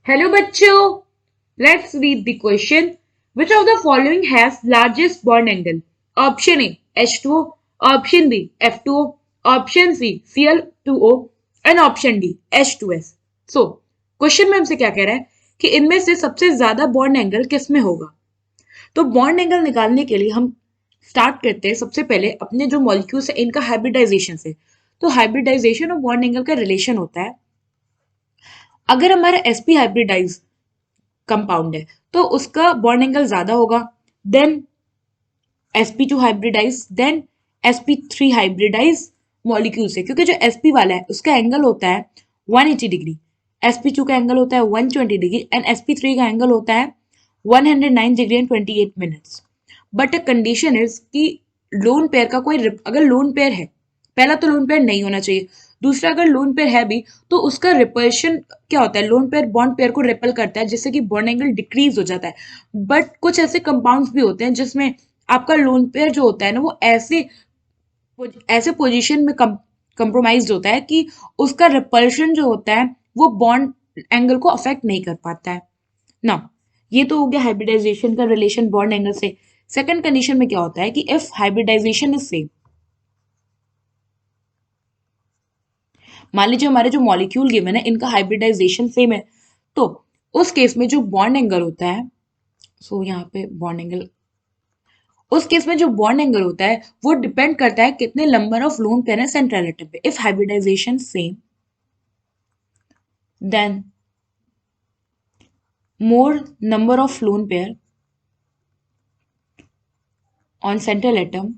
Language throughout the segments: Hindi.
Hello बच्चों, let's read the question. Which of the following has largest bond angle? Option A H2O, option B F2O, option C Cl2O and option D H2S. So, question में हमसे क्या कह रहा है कि इनमें से सबसे ज्यादा बॉन्ड एंगल किस में होगा? तो बॉन्ड एंगल निकालने के लिए हम स्टार्ट करते हैं सबसे पहले अपने जो मॉलिक्यूल्स है इनका हाइब्रिडाइजेशन से। तो हाइब्रिडाइजेशन और बॉन्ड एंगल का रिलेशन होता है, अगर हमारा sp हाइब्रिडाइज कंपाउंड है तो उसका बॉन्ड एंगल ज्यादा होगा then sp2 hybridise then sp3 hybridise molecule से, क्योंकि जो sp वाला है उसका एंगल होता है 180 डिग्री, sp2 का एंगल होता है 120 डिग्री एंड sp3 का एंगल होता है 109 degree and 28 minutes. But a condition is कि लोन पेयर का कोई अगर लोन पेयर है, पहला तो लोन पेयर नहीं होना चाहिए, दूसरा अगर लोन पेयर है भी तो उसका रिपल्शन क्या होता है, लोन पेयर बॉन्ड पेयर को रिपल करता है जिससे कि बॉन्ड एंगल डिक्रीज हो जाता है। बट कुछ ऐसे कंपाउंड्स भी होते हैं जिसमें आपका लोन पेयर जो होता है ना वो ऐसे ऐसे पोजीशन में कंप्रोमाइज होता है कि उसका रिपल्शन जो होता है वो बॉन्ड एंगल को अफेक्ट नहीं कर पाता है ना। ये तो हो गया हाइब्रिडाइजेशन का रिलेशन बॉन्ड एंगल से। सेकंड कंडीशन में क्या होता है कि इफ हाइब्रिडाइजेशन इज सेम, मान लीजिए हमारे जो मॉलिक्यूल गिवन है इनका हाइब्रिडाइजेशन सेम है, तो उस केस में जो बॉन्ड एंगल होता है, सो यहाँ पे बॉन्ड एंगल, उस केस में जो बॉन्ड एंगल होता है वो डिपेंड करता है कितने नंबर ऑफ लोन पेयर है सेंट्रल एटम पे। If hybridisation same then more number of lone pair on central atom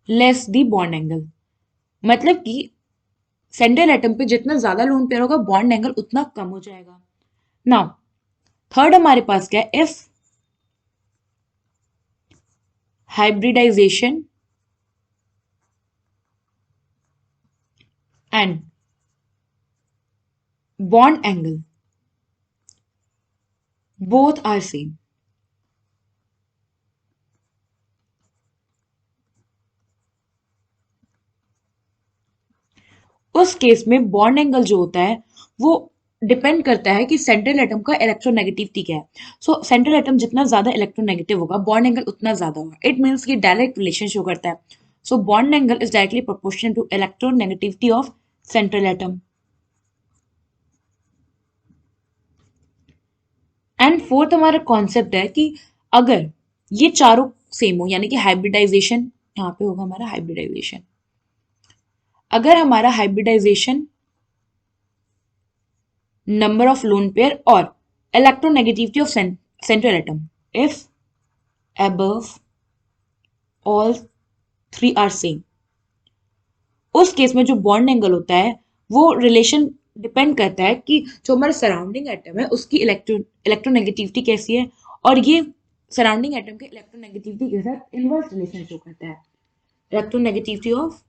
less the bond angle। मतलब कि सेंट्रल एटम पे जितना ज्यादा लोन पेयर होगा बॉन्ड एंगल उतना कम हो जाएगा। नाउ थर्ड हमारे पास क्या है, if hybridisation and bond angle both are same. उस केस में बॉन्ड एंगल जो होता है वो डिपेंड करता है कि सेंट्रल एटम का इलेक्ट्रोनेगेटिविटी क्या है। सो सेंट्रल एटम जितना ज्यादा इलेक्ट्रोनेगेटिव होगा बॉन्ड एंगल उतना ज्यादा होगा। इट मीन्स कि डायरेक्ट रिलेशन शो करता है। So bond angle is directly proportional to electronegativity of central atom. And fourth हमारा कॉन्सेप्ट है कि अगर ये चारों सेम हो, यानी कि हाइब्रिडाइजेशन, यहाँ पे होगा हमारा हाइब्रिडाइजेशन, अगर हमारा hybridisation number of lone pair or electronegativity of central atom, if above all three are same, उस केस में जो बॉन्ड एंगल होता है वो रिलेशन डिपेंड करता है कि जो हमारा सराउंडिंग एटम है उसकी इलेक्ट्रोनेगेटिविटी कैसी है, और ये सराउंडिंग एटम के इलेक्ट्रोनेगेटिविटी के साथ इनवर्स रिलेशन शो करता है। इलेक्ट्रोनेगेटिविटी ऑफ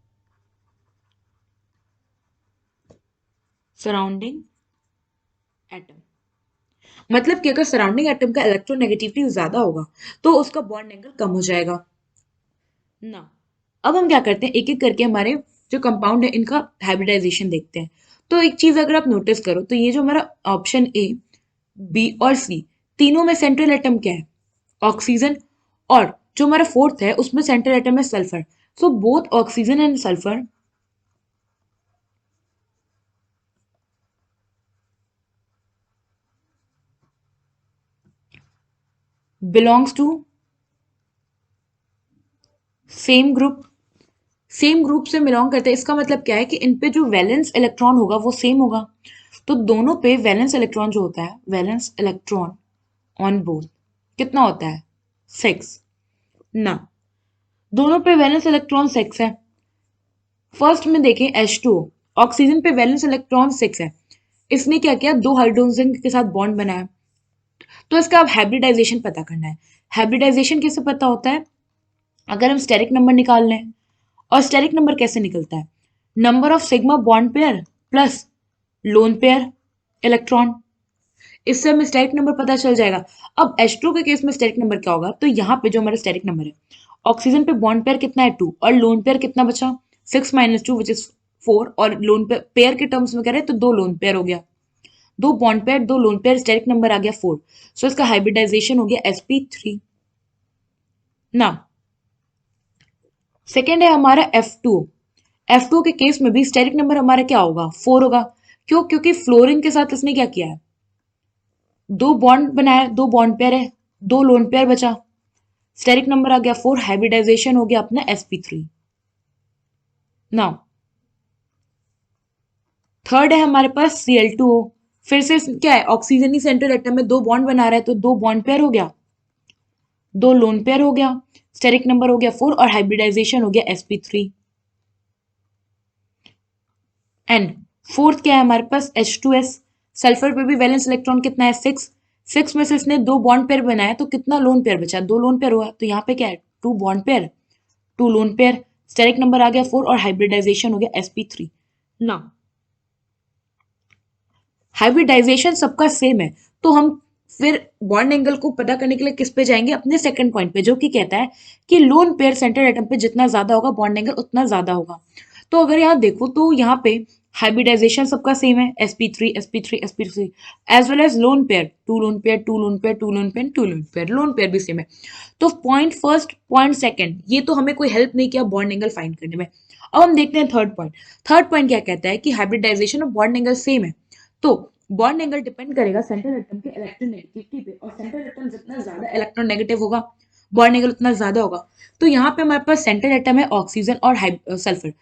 सराउंडिंग एटम, मतलब कि अगर सराउंडिंग एटम का इलेक्ट्रोनेगेटिविटी ज्यादा होगा तो उसका बॉन्ड एंगल कम हो जाएगा ना। अब हम क्या करते हैं, एक एक करके हमारे जो कंपाउंड है इनका हाइब्रिडाइजेशन देखते हैं। तो एक चीज अगर आप नोटिस करो तो ये जो हमारा ऑप्शन ए, बी और सी, तीनों में सेंट्रल एटम क्या है, ऑक्सीजन, और जो हमारा फोर्थ है उसमें सेंट्रल एटम है sulphur. So both oxygen and sulphur belongs to same group, same group से बिलोंग करते हैं। इसका मतलब क्या है कि इन पे जो वैलेंस इलेक्ट्रॉन होगा वो सेम होगा। तो दोनों पे वैलेंस इलेक्ट्रॉन जो होता है, वैलेंस इलेक्ट्रॉन ऑन बोथ कितना होता है, 6 ना। दोनों पे वैलेंस इलेक्ट्रॉन 6 है। फर्स्ट में देखें H2O, ऑक्सीजन पे वैलेंस इलेक्ट्रॉन 6 है, इसने क्या किया, दो हाइड्रोजन के साथ बॉन्ड बनाया। तो इसका अब हाइब्रिडाइजेशन पता करना है। हाइब्रिडाइजेशन कैसे पता होता है, अगर हम स्टेरिक नंबर निकाल लें, और स्टेरिक नंबर कैसे निकलता है, number of sigma bond pair plus lone pair electron, इससे हमें स्टेरिक नंबर पता चल जाएगा। अब H2 के केस में स्टेरिक नंबर क्या होगा, तो यहाँ पे जो हमारा स्टेरिक नंबर है, ऑक्सीजन पे बॉन्ड पेयर कितना है 2 और लोन पेयर कितना बचा 6 - 2 विच इज 4 और लोन पेयर के टर्म्स में कह रहे हैं तो 2 लोन पेयर हो गया, 2 bond pair, 2 lone pair, steric number आ गया 4। सो इसका हाइब्रिडाइजेशन हो गया sp3। ना सेकेंड है हमारा F2। F2 के केस में भी स्टेरिक नंबर हमारा क्या होगा, 4 होगा। क्यों? क्योंकि फ्लोरीन के साथ इसने क्या किया है, 2 बॉन्ड बनाया, 2 बॉन्ड पेयर है, 2 लोन पेयर बचा, स्टेरिक नंबर आ गया 4, हाइब्रिडाइजेशन हो गया अपना sp3। नाउ थर्ड है हमारे पास Cl2O। फिर से क्या है, ऑक्सीजन ही सेंट्रल एटम में 2 बॉन्ड बना रहा है, तो 2 बॉन्ड पेयर हो गया, 2 लोन पेयर हो गया, स्टेरिक नंबर हो गया 4 और हाइब्रिडाइजेशन हो गया sp3। एंड फोर्थ क्या है हमारे पास H2S। सल्फर पे भी वैलेंस इलेक्ट्रॉन कितना है, 6। 6 में से इसने 2 बॉन्ड पेयर बनाया, तो कितना लोन पेयर बचा, 2 लोन पेयर हुआ। तो यहाँ पे क्या है, 2 bond pair, 2 lone pair, steric number आ गया 4 और हाइब्रिडाइजेशन हो गया sp3। ना हाइब्रिडाइजेशन सबका सेम है, तो हम फिर बॉन्ड एंगल को पता करने के लिए किस पे जाएंगे, अपने सेकंड पॉइंट पे, जो कि कहता है कि लोन पेयर सेंट्रल एटम पे जितना ज्यादा होगा बॉन्ड एंगल उतना ज्यादा होगा। तो अगर यहाँ देखो तो यहाँ पे हाइब्रिडाइजेशन सबका सेम है, sp3 sp3 sp3 as well as lone pair, 2 lone pair 2 lone pair 2 lone pair 2 lone pair, lone pair भी सेम है। तो पॉइंट फर्स्ट पॉइंट सेकंड ये तो हमें कोई हेल्प नहीं किया बॉन्ड एंगल फाइंड करने में। अब हम देखते हैं थर्ड पॉइंट। थर्ड पॉइंट क्या कहता है कि हाइब्रिडाइजेशन और बॉन्ड एंगल सेम है, तो बॉन्ड एंगल डिपेंड करेगा सेंट्रल एटम के इलेक्ट्रोनेगेटिविटी पे, और सेंट्रल एटम जितना ज्यादा इलेक्ट्रोनेगेटिव होगा बॉन्ड एंगल उतना ज्यादा होगा। तो यहाँ पे हमारे पास सेंट्रल एटम है ऑक्सीजन और सल्फर।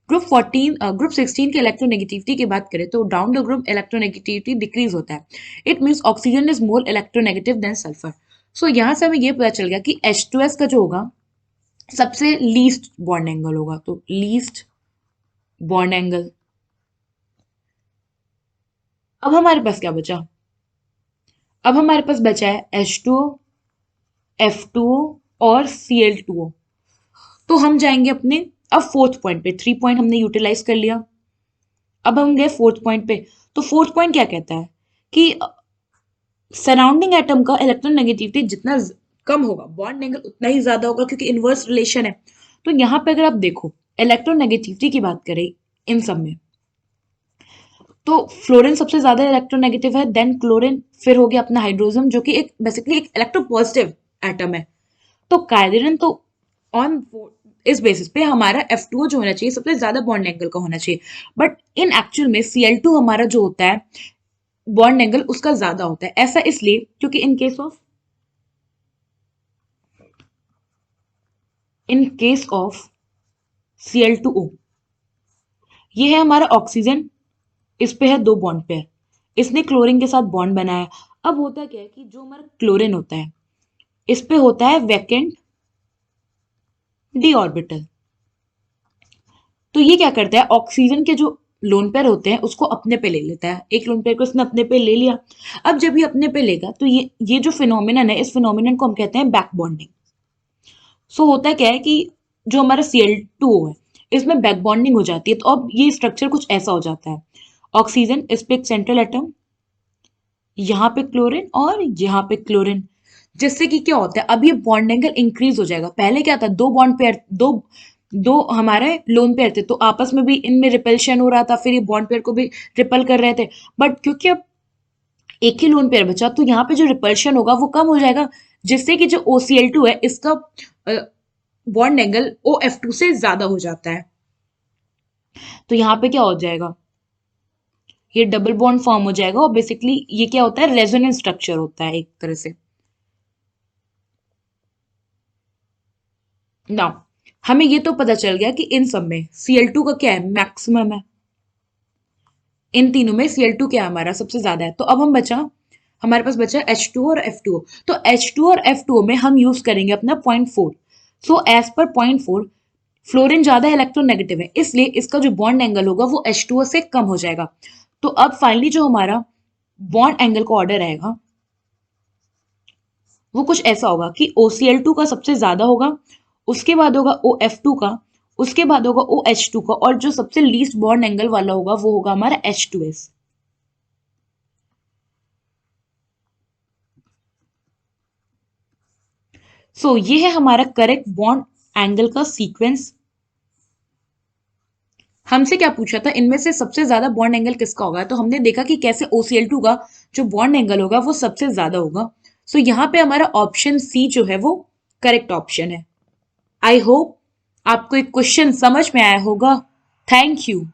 ग्रुप 16 के इलेक्ट्रोनेगेटिविटी की बात करें तो down the group electronegativity decrease होता है। It means oxygen is more electronegative than sulphur. So यहाँ से हमें ये पता चल गया कि H2S का जो होगा सबसे लीस्ट बॉन्ड एंगल होगा, तो लीस्ट बॉन्ड एंगल। अब हमारे पास क्या बचा, अब हमारे पास बचा है H2O, F2O और Cl2O। तो हम जाएंगे अपने अब फोर्थ पॉइंट पे, 3 पॉइंट हमने यूटिलाइज कर लिया, अब हम गए फोर्थ पॉइंट पे। तो फोर्थ पॉइंट क्या कहता है कि सराउंडिंग एटम का इलेक्ट्रोनेगेटिविटी जितना कम होगा बॉन्ड एंगल उतना ही ज्यादा होगा, क्योंकि इनवर्स रिलेशन है। तो यहाँ पे अगर आप देखो इलेक्ट्रोनेगेटिविटी की बात करें इन सब में, तो फ्लोरीन सबसे ज्यादा इलेक्ट्रोनेगेटिव है, देन क्लोरीन, फिर हो गया अपना हाइड्रोजन जो कि एक बेसिकली एक इलेक्ट्रोपॉजिटिव एटम है। तो कायदेरन तो ऑन इस बेसिस पे हमारा F2O जो होना चाहिए सबसे ज्यादा बॉन्ड एंगल का होना चाहिए, बट इन एक्चुअल में Cl2 हमारा जो होता है बॉन्ड एंगल उसका ज्यादा होता है। ऐसा इसलिए क्योंकि इन केस ऑफ Cl2O ये है हमारा ऑक्सीजन, इस पे है 2 बॉन्ड पेयर, इसने क्लोरीन के साथ बॉन्ड बनाया। अब होता क्या है कि जो हमारा क्लोरीन होता है इस पे होता है वैकेंट डी ऑर्बिटल। तो ये क्या करता है, ऑक्सीजन के जो लोन पेयर होते हैं उसको अपने पे ले लेता है, एक लोन पेयर को इसने अपने पे ले लिया। अब जब ये अपने पे लेगा तो ये जो फिनोमिनन है, इस फिनोमिनन को हम कहते हैं बैक बॉन्डिंग। सो होता क्या है कि जो हमारा Cl2O है इसमें बैक बॉन्डिंग हो जाती है, तो अब ये स्ट्रक्चर कुछ ऐसा हो जाता है, ऑक्सीजन इस पे एक सेंट्रल एटम, यहाँ पे क्लोरीन और यहाँ पे क्लोरीन, जिससे कि क्या होता है अब ये बॉन्ड एंगल इंक्रीज हो जाएगा। पहले क्या था, 2 बॉन्ड पेयर, दो दो हमारे लोन पेयर थे, तो आपस में भी इनमें रिपल्शन हो रहा था, फिर ये बॉन्ड पेयर को भी रिपल कर रहे थे। बट क्योंकि अब एक ही लोन पेयर बचा तो यहाँ पे जो रिपल्शन होगा वो कम हो जाएगा, जिससे कि जो OCl2 है इसका बॉन्ड एंगल OF2 से ज्यादा हो जाता है। तो यहाँ पे क्या हो जाएगा, ये डबल बॉन्ड फॉर्म हो जाएगा, और बेसिकली ये क्या होता है, रेजोनेंस स्ट्रक्चर होता है एक तरह से। नाउ हमें ये तो पता चल गया कि इन सब में Cl2 का क्या है, मैक्सिमम है। इन तीनों में Cl2 क्या है, हमारा सबसे ज्यादा है। तो अब हमारे पास बचा H2 और F2। तो H2 और F2 में हम यूज करेंगे अपना 0.4। सो एज पर 0.4 फ्लोरीन ज्यादा इलेक्ट्रोनेगेटिव है, इसलिए इसका जो बॉन्ड एंगल होगा वो H2O से कम हो जाएगा। तो अब फाइनली जो हमारा बॉन्ड एंगल का ऑर्डर आएगा वो कुछ ऐसा होगा कि OCl2 का सबसे ज्यादा होगा, उसके बाद होगा OF2 का, उसके बाद होगा OH2 का, और जो सबसे लीस्ट बॉन्ड एंगल वाला होगा वो होगा हमारा H2S। सो ये है हमारा करेक्ट बॉन्ड एंगल का सीक्वेंस। हमसे क्या पूछा था, इनमें से सबसे ज्यादा बॉन्ड एंगल किसका होगा, तो हमने देखा कि कैसे OCl2 का जो बॉन्ड एंगल होगा वो सबसे ज्यादा होगा। सो यहाँ पे हमारा ऑप्शन सी जो है वो करेक्ट ऑप्शन है। आई होप आपको एक क्वेश्चन समझ में आया होगा। Thank you.